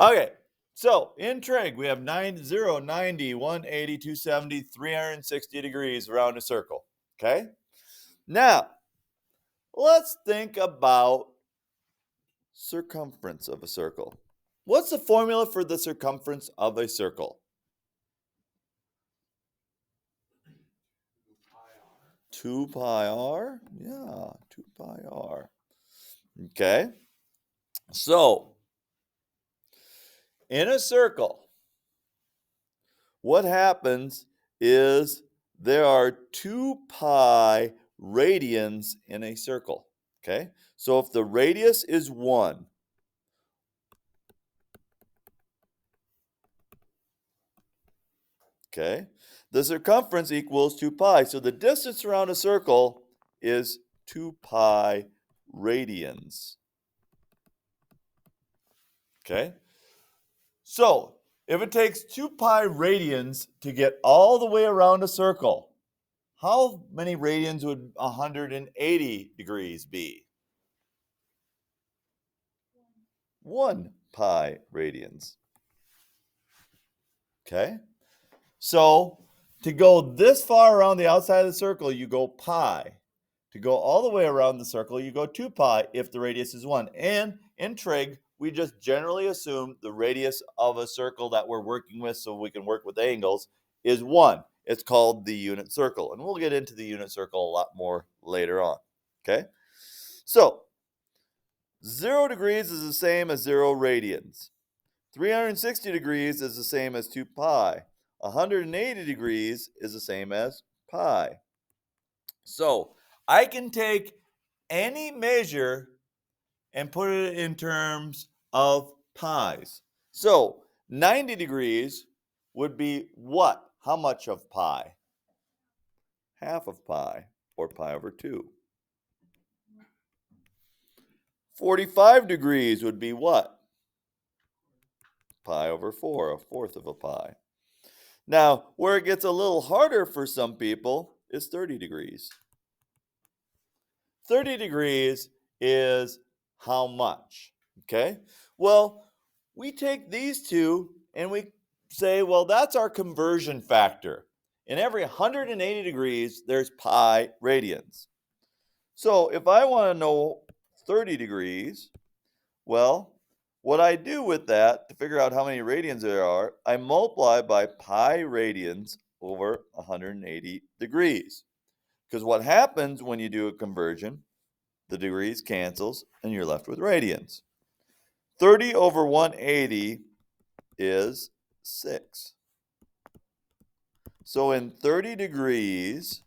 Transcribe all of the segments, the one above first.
Okay, so in trig, we have 0, 90, 180, 270, 360 degrees around a circle. Okay? Now, let's think about circumference of a circle. What's the formula for the circumference of a circle? 2 pi r? Yeah, 2 pi r. Okay. So, in a circle, what happens is there are 2 pi radians in a circle. Okay. So, if the radius is 1, okay, the circumference equals 2 pi. So, the distance around a circle is 2 pi radians. Okay. So, if it takes 2 pi radians to get all the way around a circle, how many radians would 180 degrees be? 1 pi radians. Okay? So, to go this far around the outside of the circle, you go pi. To go all the way around the circle, you go 2 pi if the radius is 1. And in trig, we just generally assume the radius of a circle that we're working with so we can work with angles is 1. It's called the unit circle. And we'll get into the unit circle a lot more later on. Okay? So, 0 degrees is the same as 0 radians. 360 degrees is the same as 2 pi. 180 degrees is the same as pi. So, I can take any measure and put it in terms of pi's. So 90 degrees would be what? How much of pi? Half of pi, or pi over 2. 45 degrees would be what? Pi over 4, a fourth of a pi. Now, where it gets a little harder for some people is 30 degrees. 30 degrees is how much? Okay? Well, we take these two and we say, well, that's our conversion factor. In every 180 degrees, there's pi radians. So if I want to know 30 degrees, well, what I do with that to figure out how many radians there are, I multiply by pi radians over 180 degrees. Because what happens when you do a conversion, the degrees cancels and you're left with radians. 30 over 180 is 6. So in 30 degrees,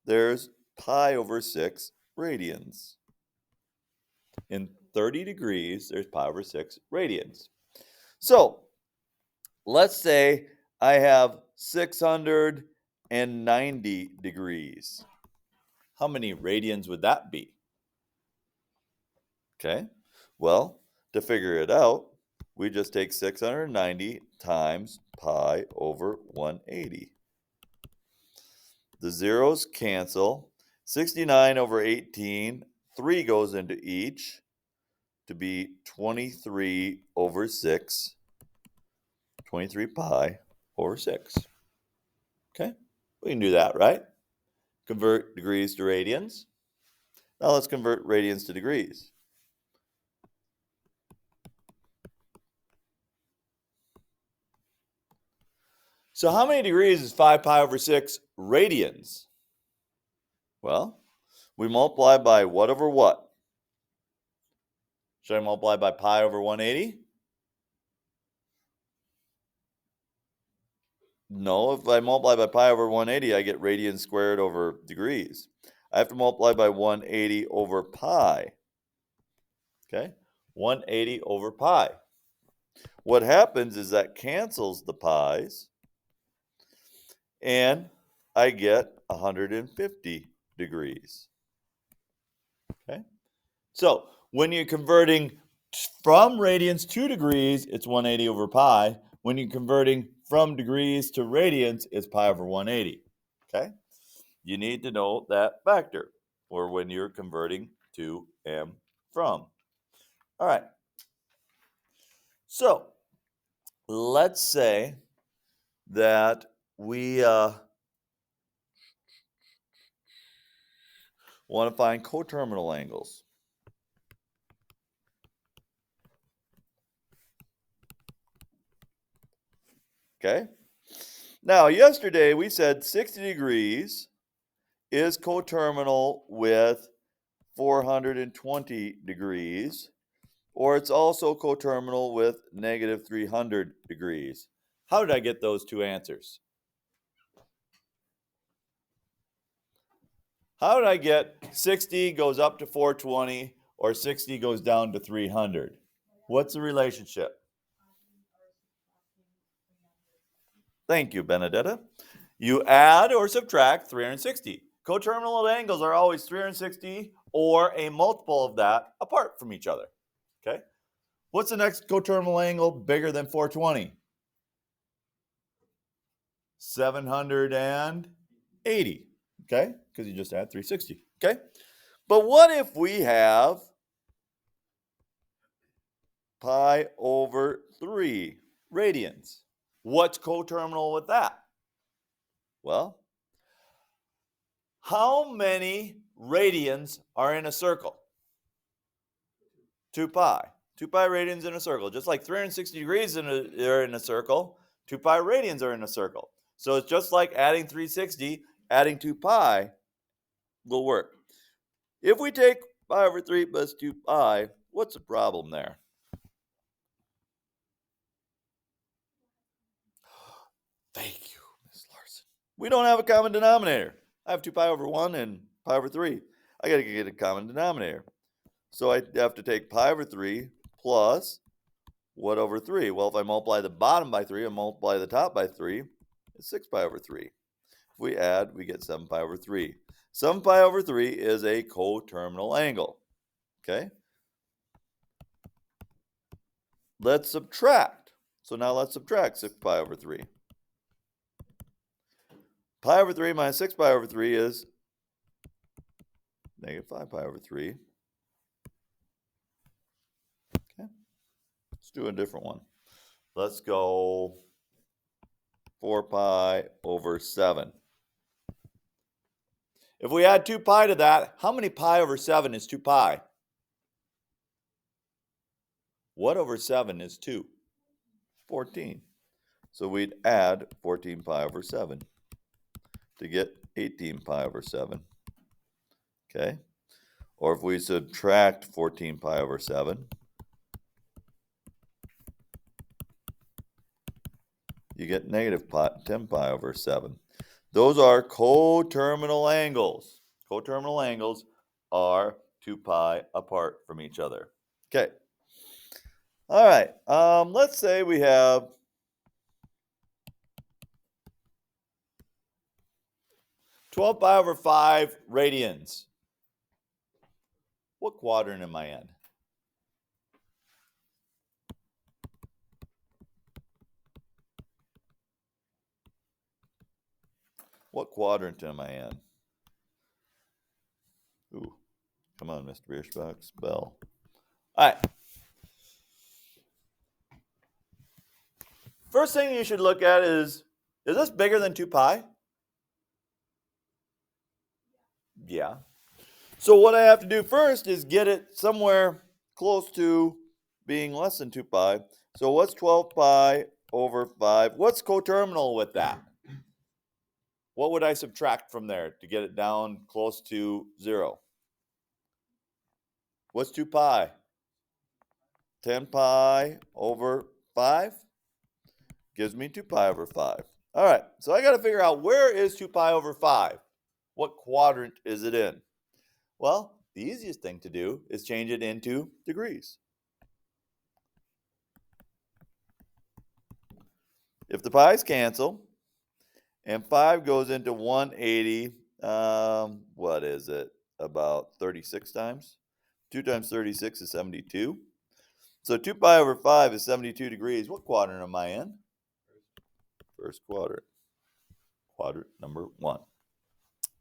there's pi over 6 radians. In 30 degrees, there's pi over 6 radians. So let's say I have 690 degrees. How many radians would that be? Okay, well, to figure it out, we just take 690 times pi over 180. The zeros cancel. 69 over 18, 3 goes into each to be 23 over 6. 23 pi over 6. Okay, we can do that, right? Convert degrees to radians. Now let's convert radians to degrees. So how many degrees is 5 pi over 6 radians? Well, we multiply by what over what? Should I multiply by pi over 180? No, if I multiply by pi over 180, I get radians squared over degrees. I have to multiply by 180 over pi. Okay, 180 over pi. What happens is that cancels the pi's, and I get 150 degrees. Okay, so when you're converting from radians to degrees, it's 180 over pi. When you're converting from degrees to radians, it's pi over 180. Okay, you need to know that factor for when you're converting to and from. All right. So let's say that we want to find coterminal angles. Okay. Now, yesterday we said 60 degrees is coterminal with 420 degrees, or it's also coterminal with negative 300 degrees. How did I get those two answers? How did I get 60 goes up to 420 or 60 goes down to 300? What's the relationship? Thank you, Benedetta. You add or subtract 360. Coterminal angles are always 360 or a multiple of that apart from each other. Okay? What's the next coterminal angle bigger than 420? 780. Okay? Because you just add 360. Okay? But what if we have pi over 3 radians? What's coterminal with that? Well, how many radians are in a circle? 2 pi. 2 pi radians in a circle. Just like 360 degrees are in a circle, 2 pi radians are in a circle. So it's just like adding 360, adding 2 pi will work. If we take pi over 3 plus 2 pi, what's the problem there? Thank you, Ms. Larson. We don't have a common denominator. I have 2 pi over 1 and pi over 3. I got to get a common denominator. So I have to take pi over 3 plus what over 3? Well, if I multiply the bottom by 3 and multiply the top by 3, it's 6 pi over 3. If we add, we get 7 pi over 3. 7 pi over 3 is a coterminal angle. Okay? Let's subtract. So now let's subtract 6 pi over 3. Pi over 3 minus 6 pi over 3 is negative 5 pi over 3. Okay. Let's do a different one. Let's go 4 pi over 7. If we add 2 pi to that, how many pi over 7 is 2 pi? What over 7 is 2? 14. So we'd add 14 pi over 7 to get 18 pi over 7. Okay? Or if we subtract 14 pi over 7, you get negative 10 pi over 7. Those are coterminal angles. Coterminal angles are 2 pi apart from each other. Okay. All right. Let's say we have 12 pi over 5 radians. What quadrant am I in? What quadrant am I in? Ooh, come on, Mr. Bierschbach, spell. All right. First thing you should look at is this bigger than 2 pi? Yeah. So what I have to do first is get it somewhere close to being less than 2 pi. So what's 12 pi over 5? What's coterminal with that? What would I subtract from there to get it down close to 0? What's 2 pi? 10 pi over 5 gives me 2 pi over 5. All right, so I got to figure out where is 2 pi over 5? What quadrant is it in? Well, the easiest thing to do is change it into degrees. If the pi's cancel and 5 goes into 180, what is it? About 36 times? 2 times 36 is 72. So 2 pi over 5 is 72 degrees. What quadrant am I in? First quadrant. Quadrant number 1.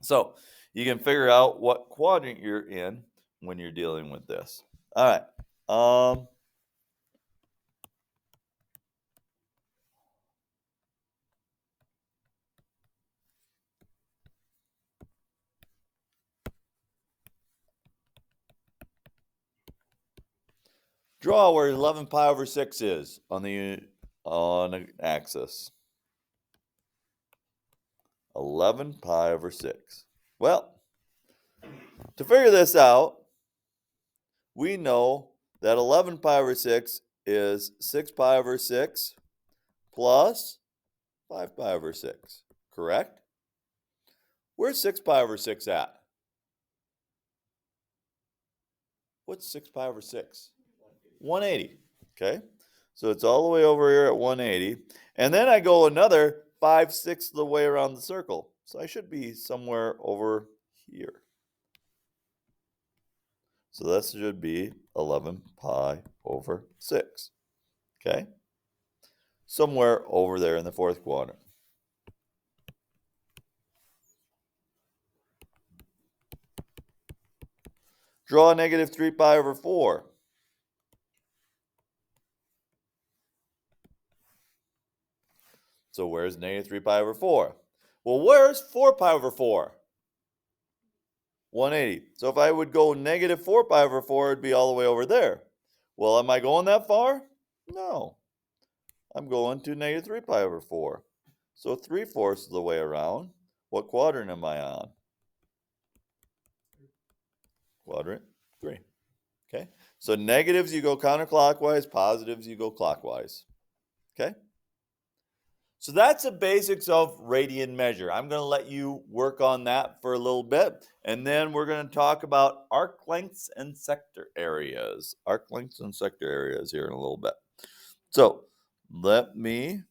So you can figure out what quadrant you're in when you're dealing with this. All right. Draw where 11 pi over 6 is on the axis. 11 pi over 6. Well, to figure this out, we know that 11 pi over 6 is 6 pi over 6 plus 5 pi over 6, correct? Where's 6 pi over 6 at? What's 6 pi over 6? 180, okay? So it's all the way over here at 180. And then I go another 5/6 of the way around the circle. So I should be somewhere over here. So this should be 11 pi over 6, okay? Somewhere over there in the fourth quadrant. Draw negative 3 pi over 4. So where's negative 3 pi over 4? Well, where's 4 pi over 4? 180. So if I would go negative 4 pi over 4, it'd be all the way over there. Well, am I going that far? No. I'm going to negative 3 pi over 4. So 3/4 of the way around. What quadrant am I on? Quadrant 3. Okay? So negatives, you go counterclockwise. Positives, you go clockwise. Okay? So that's the basics of radian measure. I'm going to let you work on that for a little bit, and then we're going to talk about arc lengths and sector areas. Arc lengths and sector areas here in a little bit. So let me